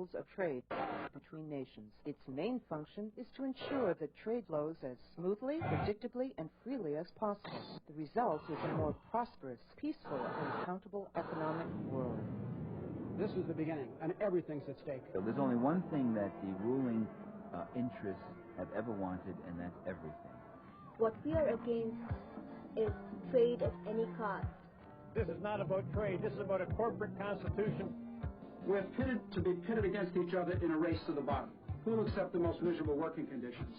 rules of trade between nations. Its main function is to ensure that trade flows as smoothly, predictably, and freely as possible. The result is a more prosperous, peaceful, and accountable economic world. This is the beginning, and everything's at stake. There's only one thing that the ruling interests have ever wanted, and that's everything. What we are against is trade at any cost. This is not about trade. This is about a corporate constitution. We're pitted to be pitted against each other in a race to the bottom. Who will accept the most miserable working conditions?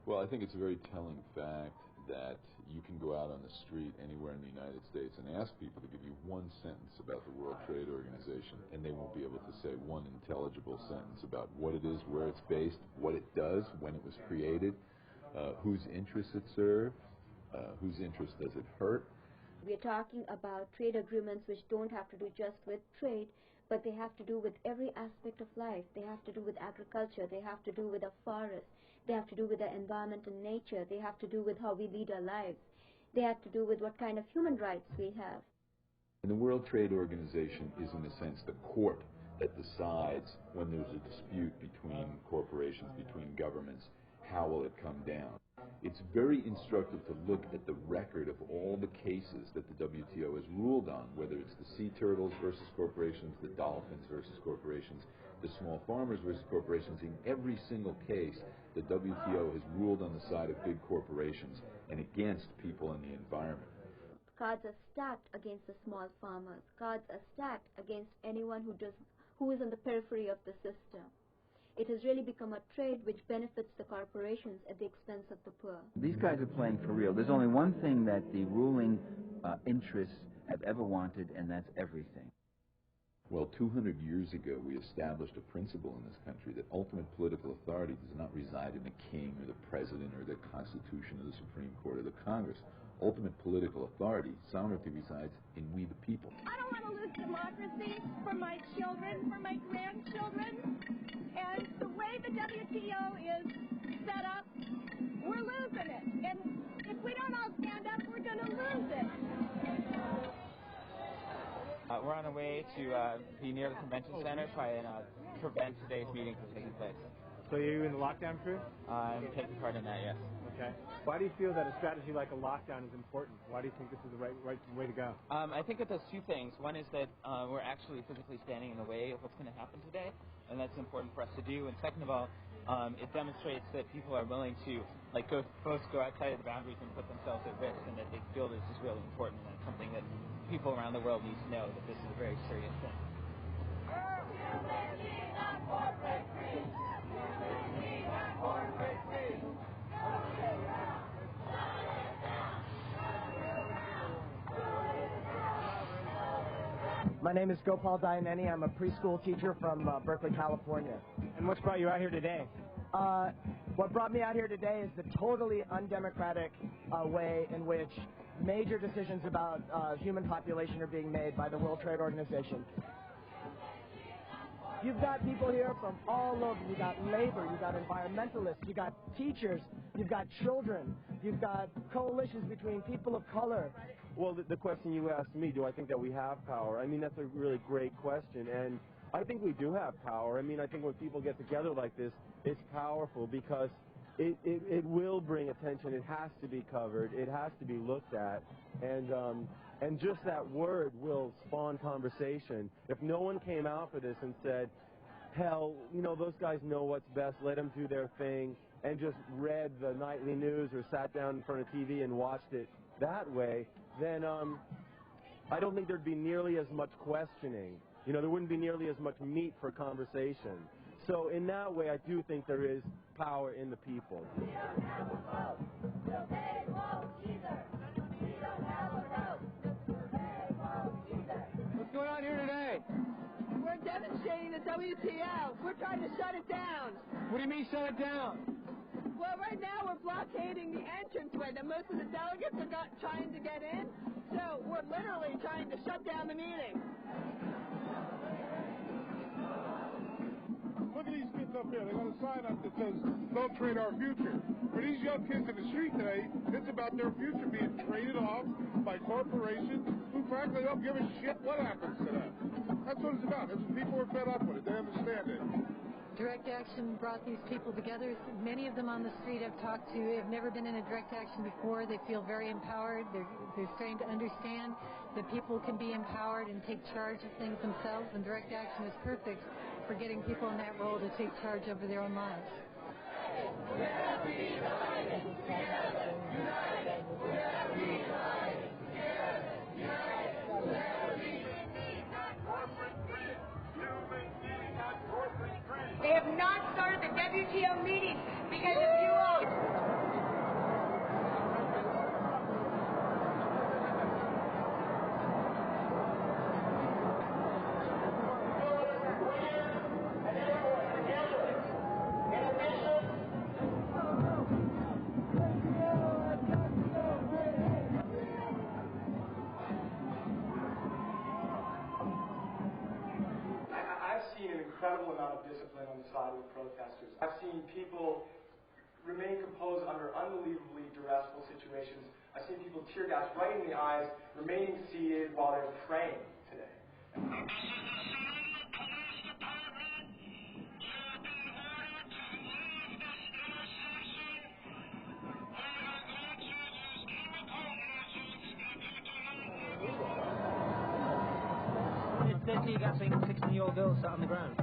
Well, I think it's a very telling fact that you can go out on the street anywhere in the United States and ask people to give you one sentence about the World Trade Organization, and they won't be able to say one intelligible sentence about what it is, where it's based, what it does, when it was created, whose interests it serves, whose interests does it hurt. We are talking about trade agreements which don't have to do just with trade, but they have to do with every aspect of life. They have to do with agriculture. They have to do with the forest. They have to do with the environment and nature. They have to do with how we lead our lives. They have to do with what kind of human rights we have. And the World Trade Organization is, in a sense, the court that decides when there's a dispute between corporations, between governments, how will it come down. It's very instructive to look at the record of all the cases that the WTO has ruled on, whether it's the sea turtles versus corporations, the dolphins versus corporations, the small farmers versus corporations. In every single case, the WTO has ruled on the side of big corporations and against people and the environment. Cards are stacked against the small farmers. Cards are stacked against anyone who is on the periphery of the system. It has really become a trade which benefits the corporations at the expense of the poor. These guys are playing for real. There's only one thing that the ruling interests have ever wanted, and that's everything. Well, 200 years ago, we established a principle in this country that ultimate political authority does not reside in the king or the president or the Constitution or the Supreme Court or the Congress. Ultimate political authority, sovereignty, resides in we the people. I don't want to lose democracy for my children, for my grandchildren. And the way the WTO is set up, we're losing it. And if we don't all stand up, we're going to lose it. We're on our way to be near the convention center, try and prevent today's meeting from taking place. So you're in the lockdown crew? I'm taking part in that, yes. Okay. Why do you feel that a strategy like a lockdown is important? Why do you think this is the right way to go? I think it does two things. One is that we're actually physically standing in the way of what's going to happen today, and that's important for us to do. And second of all, it demonstrates that people are willing to go outside of the boundaries and put themselves at risk, and that they feel this is really important, and it's something that people around the world need to know, that this is a very serious thing. My name is Gopal Dayaneni. I'm a preschool teacher from Berkeley, California. And what's brought you out here today? What brought me out here today is the totally undemocratic way in which major decisions about human population are being made by the World Trade Organization. You've got people here from all over. You've got labor, you've got environmentalists, you've got teachers, you've got children, you've got coalitions between people of color. Well, the question you asked me, do I think that we have power? I mean, that's a really great question, and I think we do have power. I mean, I think when people get together like this, it's powerful because it will bring attention. It has to be covered. It has to be looked at, and just that word will spawn conversation. If no one came out for this and said, hell, you know, those guys know what's best, let them do their thing, and just read the nightly news or sat down in front of TV and watched it that way, then I don't think there'd be nearly as much questioning. You know, there wouldn't be nearly as much meat for conversation. So in that way, I do think there is power in the people. What's going on here today? We're demonstrating the WTO. We're trying to shut it down. What do you mean shut it down? Well, right now we're blockading the entranceway. Now, most of the delegates are not trying to get in, so we're literally trying to shut down the meeting. Look at these kids up here. They got a sign up that says, "Don't trade our future." For these young kids in the street today, it's about their future being traded off by corporations who frankly don't give a shit what happens to them. That's what it's about. It's people are fed up with it. They understand it. Direct Action brought these people together. Many of them on the street I've talked to have never been in a direct action before. They feel very empowered. They're starting to understand that people can be empowered and take charge of things themselves, and direct action is perfect for getting people in that role to take charge over their own lives. They have not started the WTO meeting because of you all. I've seen an incredible amount of discipline on the side of the protesters. I've seen people remain composed under unbelievably duressful situations. I've seen people tear gas right in the eyes, remaining seated while they're praying today. It's dead tear gassing 16-year-old girls sat on the ground.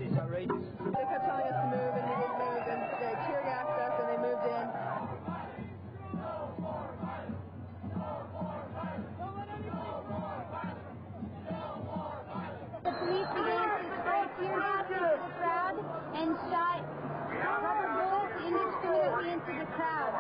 It's outrageous. They kept telling us to move, and we didn't move, and they tear gassed us, and they moved in. The police began to spray tear gas into the crowd and shot rubber bullets indiscriminately into the crowd.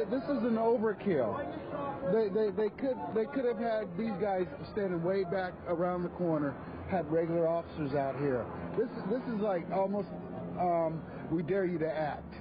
This is an overkill. They could have had these guys standing way back around the corner, had regular officers out here. This is like almost we dare you to act.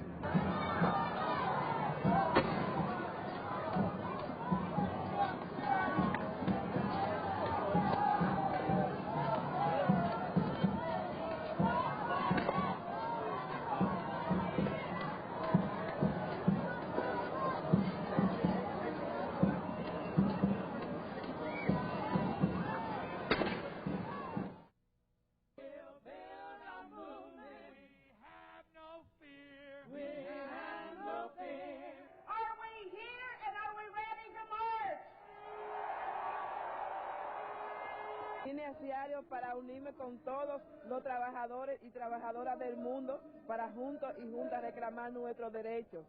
Vine a Seattle para unirme con todos los trabajadores y trabajadoras del mundo para juntos y juntas reclamar nuestros derechos.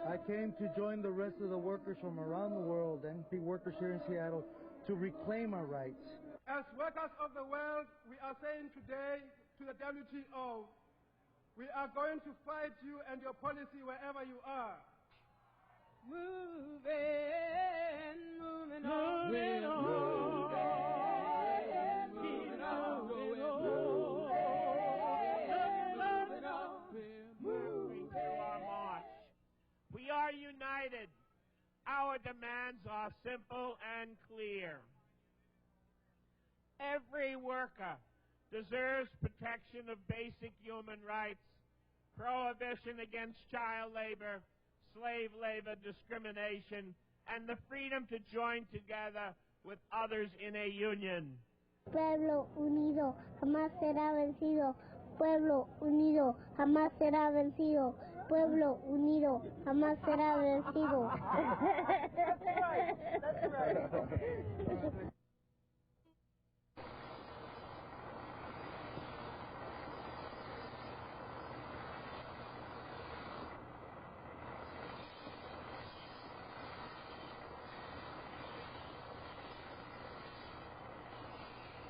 I came to join the rest of the workers from around the world, NP workers here in Seattle, to reclaim our rights. As workers of the world, we are saying today to the WTO, we are going to fight you and your policy wherever you are. Moving on. We are united. Our demands are simple and clear. Every worker deserves protection of basic human rights, prohibition against child labor, slave labor, discrimination, and the freedom to join together with others in a union. Pueblo unido jamás será vencido. Pueblo unido jamás será vencido. Pueblo unido jamás será vencido. That's right. That's right.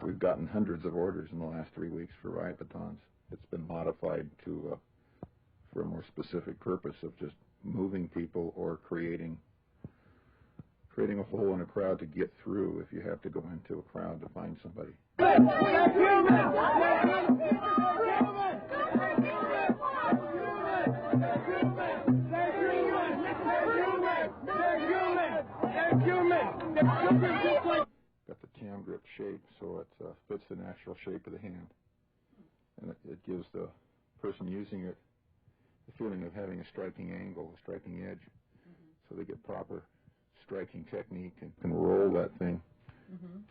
We've gotten hundreds of orders in the last 3 weeks for riot batons. It's been modified to for a more specific purpose of just moving people or creating a hole in a crowd to get through if you have to go into a crowd to find somebody. They're human. Got the cam grip shape, so it fits the natural shape of the hand. And it gives the person using it the feeling of having a striking angle, a striking edge. So they get proper striking technique and can roll that thing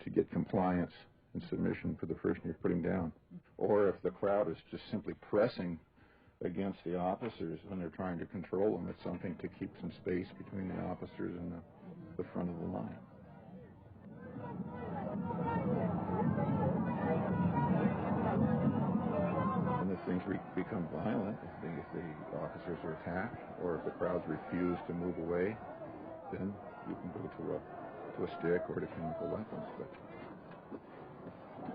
to get compliance and submission for the person you're putting down. Or if the crowd is just simply pressing against the officers when they're trying to control them, it's something to keep some space between the officers and the front of the line. And if things become violent, if the officers are attacked, or if the crowds refuse to move away, then you can go to a stick or to chemical weapons. But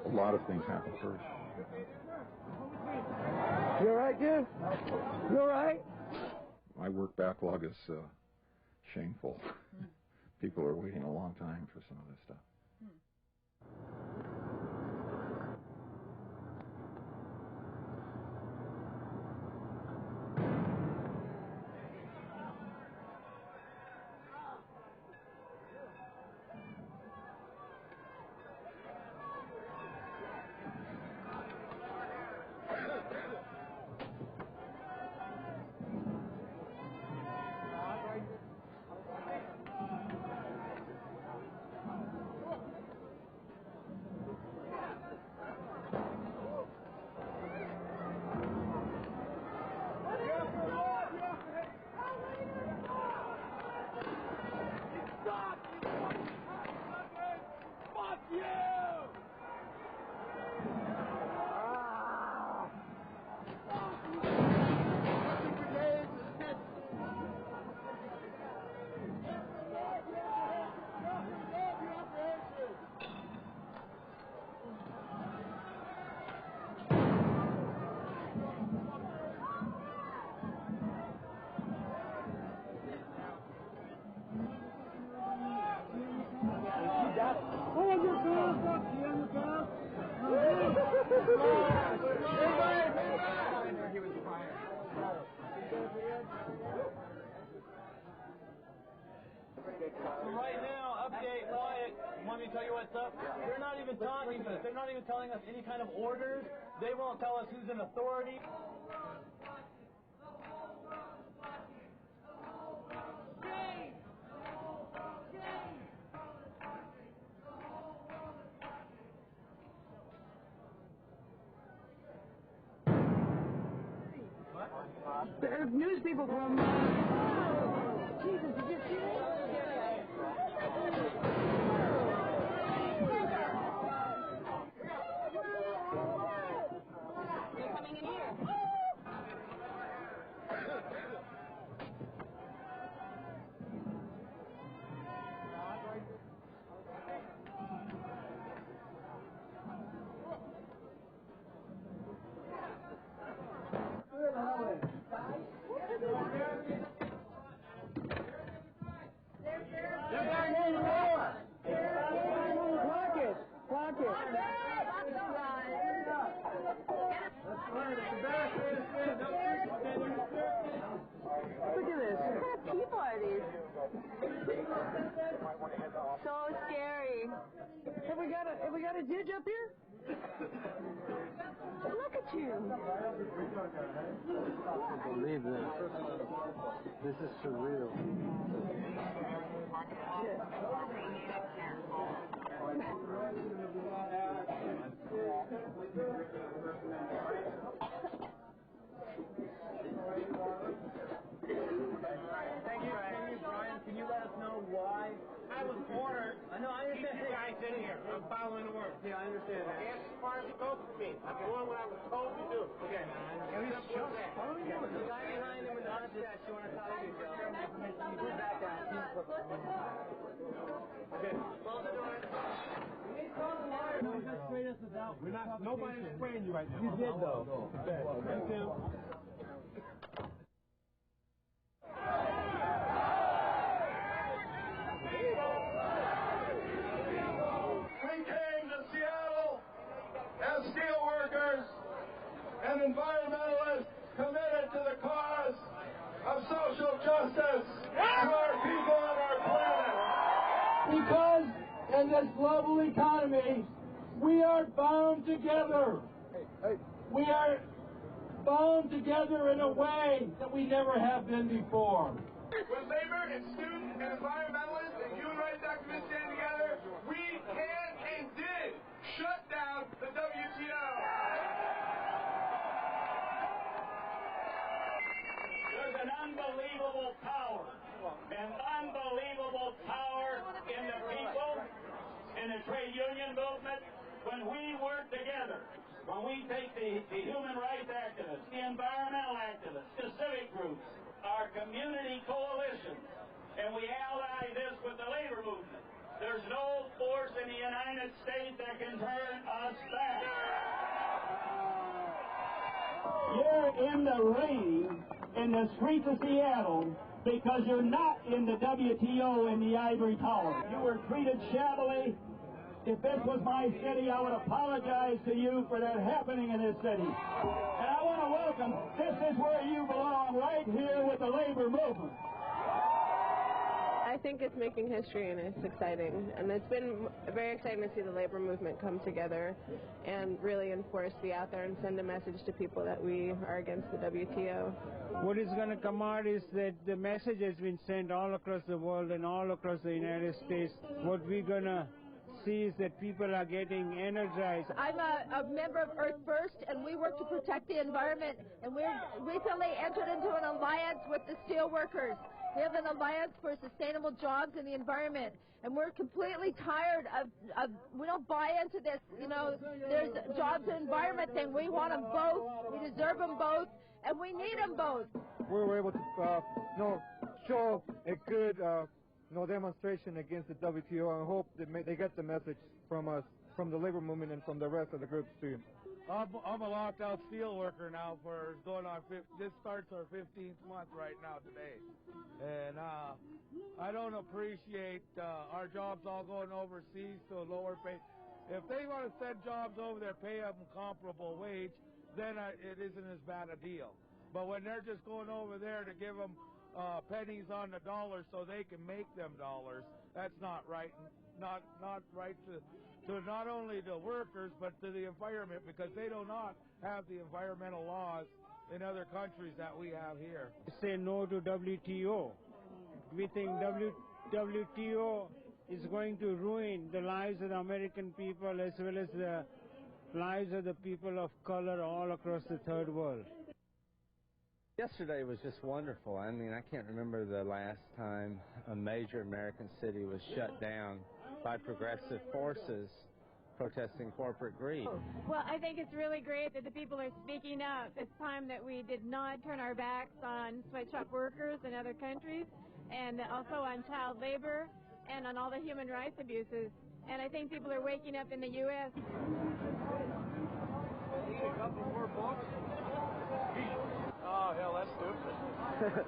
a lot of things happen first. You all right, dude? You all right? My work backlog is shameful. People are waiting a long time for some of this stuff. So right now, update, Wyatt, want me to tell you what's up? They're not even talking to us. They're not even telling us any kind of orders. They won't tell us who's in authority. There's news people from... Jesus, did you see that? They're coming in here. Look at this. What kind of people are these? So scary. Have we got a judge up here? Look at you. I can't believe this. This is surreal. Thank you, Brian. Can you let us know why? I was ordered. I know, I understand. Keep you guys in here. I'm following the word. Yeah, I understand that. As far as it goes for me, I'm doing what I was told to do. Okay, man. The guy behind him with the mustache, you want to talk to him, Joe? You go back down. Okay. Close the door. We're not. Nobody's spraying you right now. You did, though. Okay. Thank you. We came to Seattle as steelworkers and environmentalists committed to the cause of social justice to our people and our planet. Because in this global economy, we are bound together. We are bound together in a way that we never have been before. When labor and students and environmentalists and human rights activists stand together, we can and did shut down the WTO. There's an unbelievable power in the people, in the trade union movement, when we work together. When we take the human rights activists, the environmental activists, the civic groups, our community coalitions, and we ally this with the labor movement, there's no force in the United States that can turn us back. You're in the rain in the streets of Seattle because you're not in the WTO in the ivory tower. You were treated shabbily. If this was my city, I would apologize to you for that happening in this city. And I want to welcome, this is where you belong, right here with the labor movement. I think it's making history and it's exciting. And it's been very exciting to see the labor movement come together and really enforce, be out there and send a message to people that we are against the WTO. What is going to come out is that the message has been sent all across the world and all across the United States. What we're going to see is that people are getting energized. I'm a member of Earth First, and we work to protect the environment. And we recently entered into an alliance with the steel workers. We have an alliance for sustainable jobs in the environment. And we're completely tired of we don't buy into this, there's jobs and environment thing. We want them both. We deserve them both. And we need them both. We were able to show a good demonstration against the WTO, and I hope they get the message from us, from the labor movement, and from the rest of the groups too. I'm a locked out steel worker now for going on. This starts our 15th month right now today, and I don't appreciate our jobs all going overseas to a lower pay. If they want to send jobs over there, pay them comparable wage, then it isn't as bad a deal. But when they're just going over there to give them pennies on the dollar so they can make them dollars, that's not right. Not right to not only the workers but to the environment, because they do not have the environmental laws in other countries that we have here. Say no to WTO. We think WTO is going to ruin the lives of the American people as well as the lives of the people of color all across the third world. Yesterday was just wonderful. I mean, I can't remember the last time a major American city was shut down by progressive forces protesting corporate greed. Well, I think it's really great that the people are speaking up. It's time that we did not turn our backs on sweatshop workers in other countries, and also on child labor, and on all the human rights abuses. And I think people are waking up in the U.S. A couple more books? Oh, hell, that's stupid.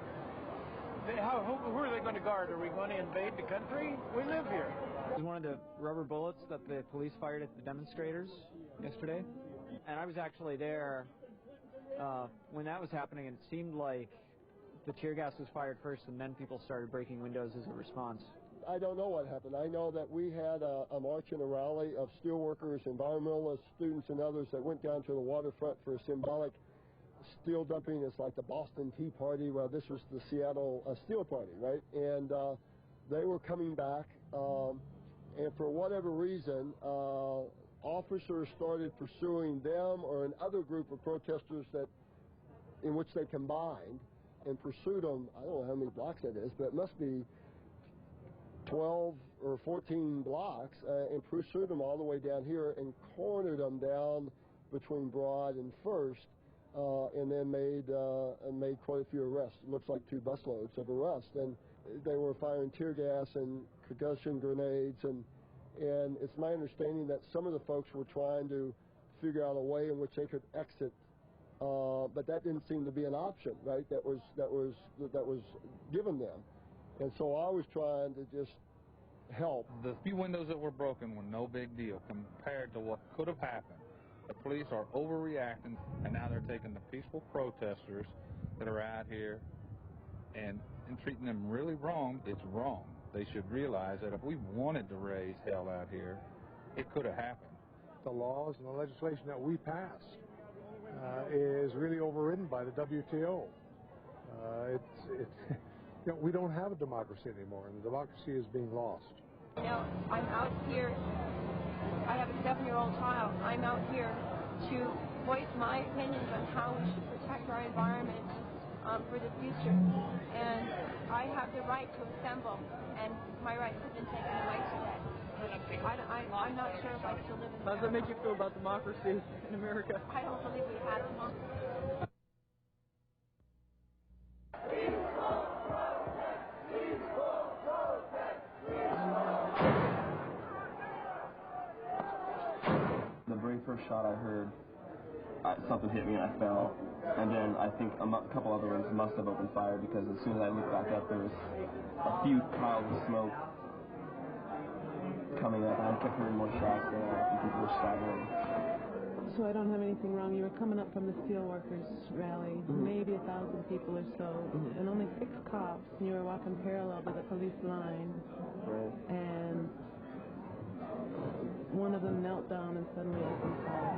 Who are they going to guard? Are we going to invade the country? We live here. It was one of the rubber bullets that the police fired at the demonstrators yesterday. And I was actually there when that was happening, and it seemed like the tear gas was fired first, and then people started breaking windows as a response. I don't know what happened. I know that we had a march and a rally of steelworkers, environmentalists, students, and others that went down to the waterfront for a symbolic steel dumping. It's like the Boston Tea Party. Well, this was the Seattle Steel Party, right? And they were coming back, and for whatever reason, officers started pursuing them or another group of protesters in which they combined and pursued them. I don't know how many blocks that is, but it must be 12 or 14 blocks, and pursued them all the way down here and cornered them down between Broad and First, and then made quite a few arrests. It looks like 2 busloads of arrests, and they were firing tear gas and concussion grenades, and it's my understanding that some of the folks were trying to figure out a way in which they could exit, but that didn't seem to be an option, right? That was given them. And so I was trying to just help. The few windows that were broken were no big deal compared to what could have happened. The police are overreacting, and now they're taking the peaceful protesters that are out here and treating them really wrong. It's wrong. They should realize that if we wanted to raise hell out here, it could have happened. The laws and the legislation that we pass is really overridden by the WTO. We don't have a democracy anymore, and the democracy is being lost. Now, I'm out here. I have a 7-year-old child. I'm out here to voice my opinions on how we should protect our environment for the future. And I have the right to assemble, and my rights have been taken away today. I'm not sure if I still live in How does that make you feel about democracy in America? I don't believe we have democracy. The very first shot I heard, something hit me and I fell. And then I think a couple other ones must have opened fire because as soon as I looked back up, there was a few piles of smoke coming up, and I kept hearing more shots going out, and people were staggering. So I don't have anything wrong. You were coming up from the steelworkers rally, maybe 1,000 people or so, and only 6 cops, and you were walking parallel to the police line, and one of them knelt down and suddenly opened fire.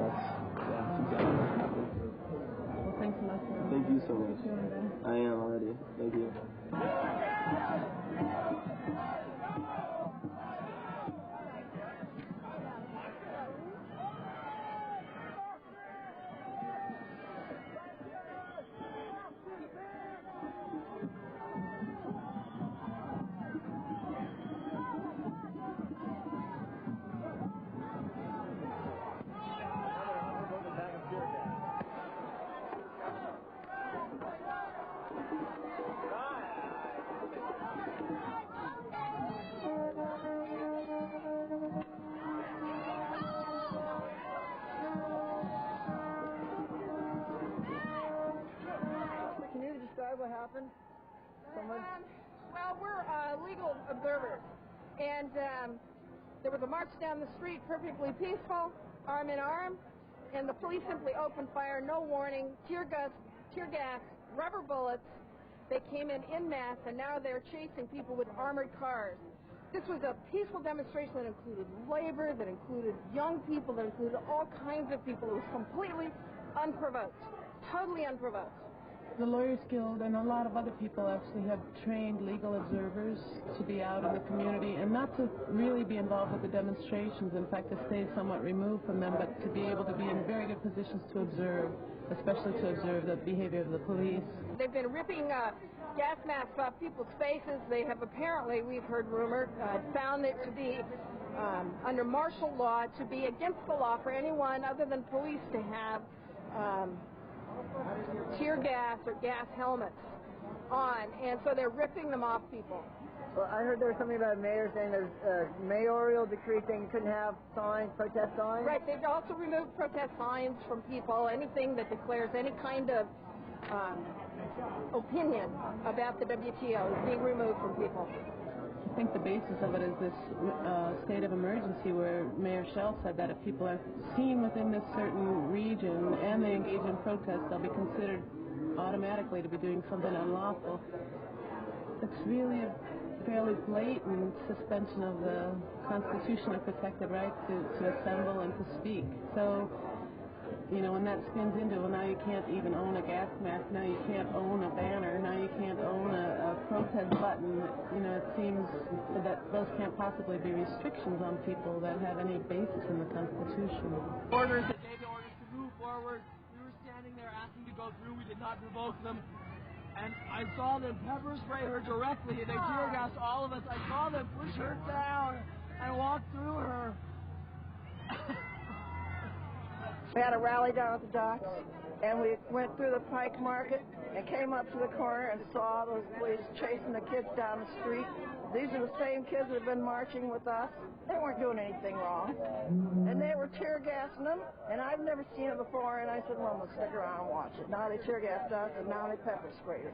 That's exactly what happened. Well, thanks a lot. Thank you so much. I am already. Thank you. What happened? Well, we're legal observers, and there was a march down the street, perfectly peaceful, arm in arm, and the police simply opened fire, no warning, tear gas, rubber bullets. They came in masse, and now they're chasing people with armored cars. This was a peaceful demonstration that included labor, that included young people, that included all kinds of people. It was completely unprovoked, totally unprovoked. The Lawyers Guild and a lot of other people actually have trained legal observers to be out in the community and not to really be involved with the demonstrations, in fact to stay somewhat removed from them, but to be able to be in very good positions to observe, especially to observe the behavior of the police. They've been ripping gas masks off people's faces. They have apparently, we've heard rumor, found it to be under martial law, to be against the law for anyone other than police to have tear gas or gas helmets on, and so they're ripping them off people. Well, I heard there was something about a mayor saying there's a mayoral decree saying you couldn't have signs, protest signs. Right, they've also removed protest signs from people, anything that declares any kind of opinion about the WTO is being removed from people. I think the basis of it is this state of emergency where Mayor Schell said that if people are seen within this certain region and they engage in protest, they'll be considered automatically to be doing something unlawful. It's really a fairly blatant suspension of the constitutionally protected right to assemble and to speak. So, you know, when that spins into, well, now you can't even own a gas mask, now you can't own a banner, now you can't own a protest button, you know, it seems that those can't possibly be restrictions on people that have any basis in the Constitution. Orders that gave the orders to move forward. We were standing there asking to go through. We did not provoke them. And I saw them pepper spray her directly, and they tear gassed all of us. I saw them push her down and walk through her. We had a rally down at the docks, and we went through the Pike Market and came up to the corner and saw those police chasing the kids down the street. These are the same kids that have been marching with us. They weren't doing anything wrong. And they were tear gassing them, and I've never seen it before, and I said, well, let's stick around and watch it. Now they tear gassed us, and now they pepper sprayed us.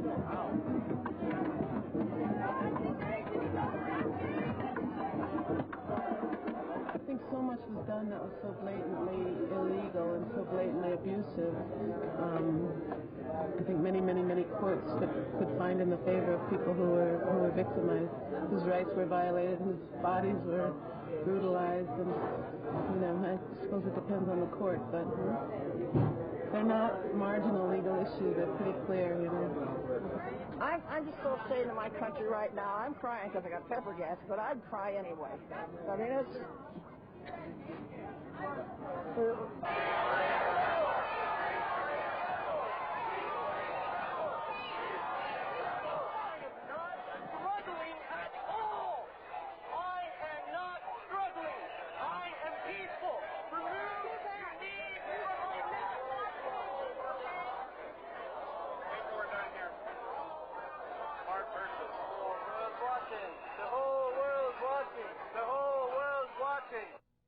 Wow. the favor of people who were victimized, whose rights were violated, whose bodies were brutalized, and I suppose it depends on the court, but they're not marginal legal issues. They're pretty clear, I'm just so ashamed of my country right now. I'm crying because I got pepper gas, but I'd cry anyway. I mean, it's...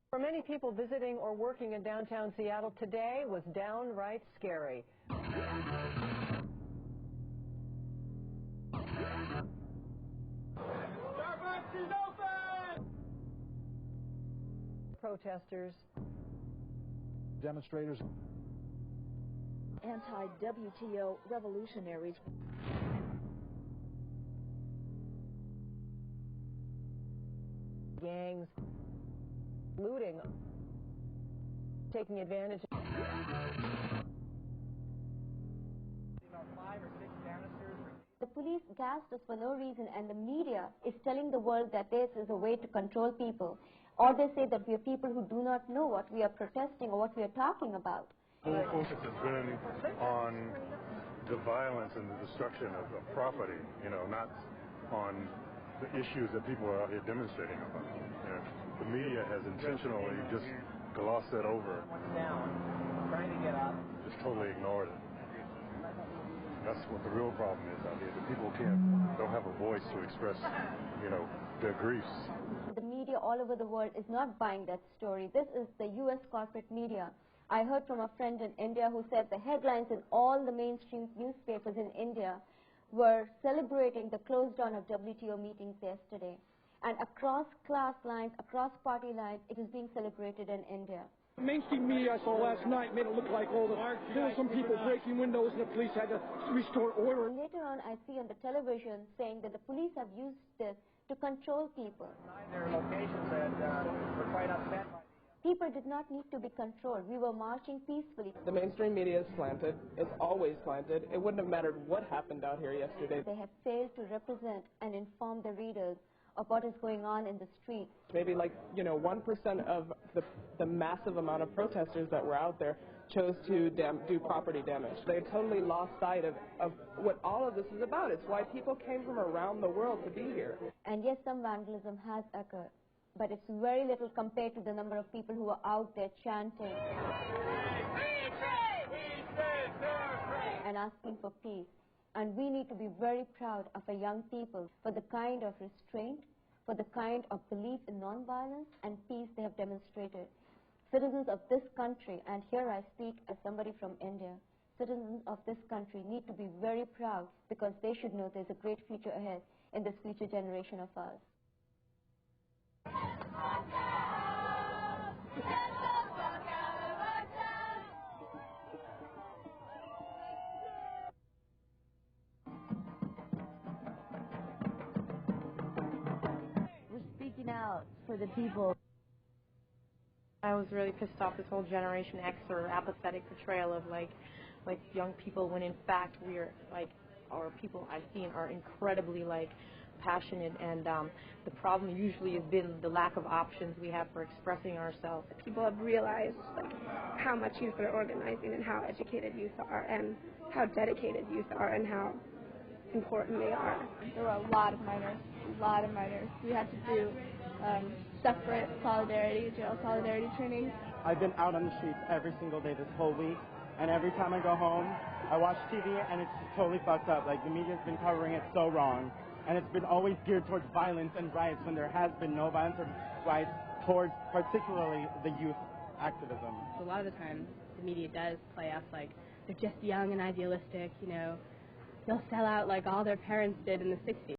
For many people visiting or working in downtown Seattle, today was downright scary. Starbucks is open! Protesters, demonstrators, anti-WTO revolutionaries. gangs, looting, taking advantage. The police gassed us for no reason, and the media is telling the world that this is a way to control people. Or they say that we are people who do not know what we are protesting or what we are talking about. The whole focus has been on the violence and the destruction of property, not on the issues that people are out here demonstrating about. The media has intentionally just glossed that over. Down, trying to get up. Just totally ignored it. That's what the real problem is out here. The people don't have a voice to express, their griefs. The media all over the world is not buying that story. This is the U.S. corporate media. I heard from a friend in India who said the headlines in all the mainstream newspapers in India were celebrating the close down of WTO meetings yesterday. And across class lines, across party lines, it is being celebrated in India. The mainstream media I saw last night made it look like there were some people breaking windows and the police had to restore order. And later on, I see on the television saying that the police have used this to control people. There are locations that were quite upset by People did not need to be controlled. We were marching peacefully. The mainstream media is slanted. It's always slanted. It wouldn't have mattered what happened out here yesterday. They have failed to represent and inform the readers of what is going on in the streets. Maybe 1% of the massive amount of protesters that were out there chose to do property damage. They totally lost sight of what all of this is about. It's why people came from around the world to be here. And yes, some vandalism has occurred, but it's very little compared to the number of people who are out there chanting and asking for peace. And we need to be very proud of our young people for the kind of restraint, for the kind of belief in nonviolence and peace they have demonstrated. Citizens of this country, and here I speak as somebody from India, citizens of this country need to be very proud because they should know there's a great future ahead in this future generation of ours. We're speaking out for the people. I was really pissed off this whole Generation X or apathetic portrayal of like young people when in fact we're our people I've seen are incredibly passionate, and the problem usually has been the lack of options we have for expressing ourselves. People have realized how much youth are organizing and how educated youth are and how dedicated youth are and how important they are. There were a lot of minors. We had to do separate jail solidarity training. I've been out on the streets every single day this whole week, and every time I go home, I watch TV and it's totally fucked up. The media's been covering it so wrong, and it's been always geared towards violence and riots when there has been no violence or riots towards particularly the youth activism. A lot of the time, the media does play us like they're just young and idealistic, they'll sell out like all their parents did in the 60s.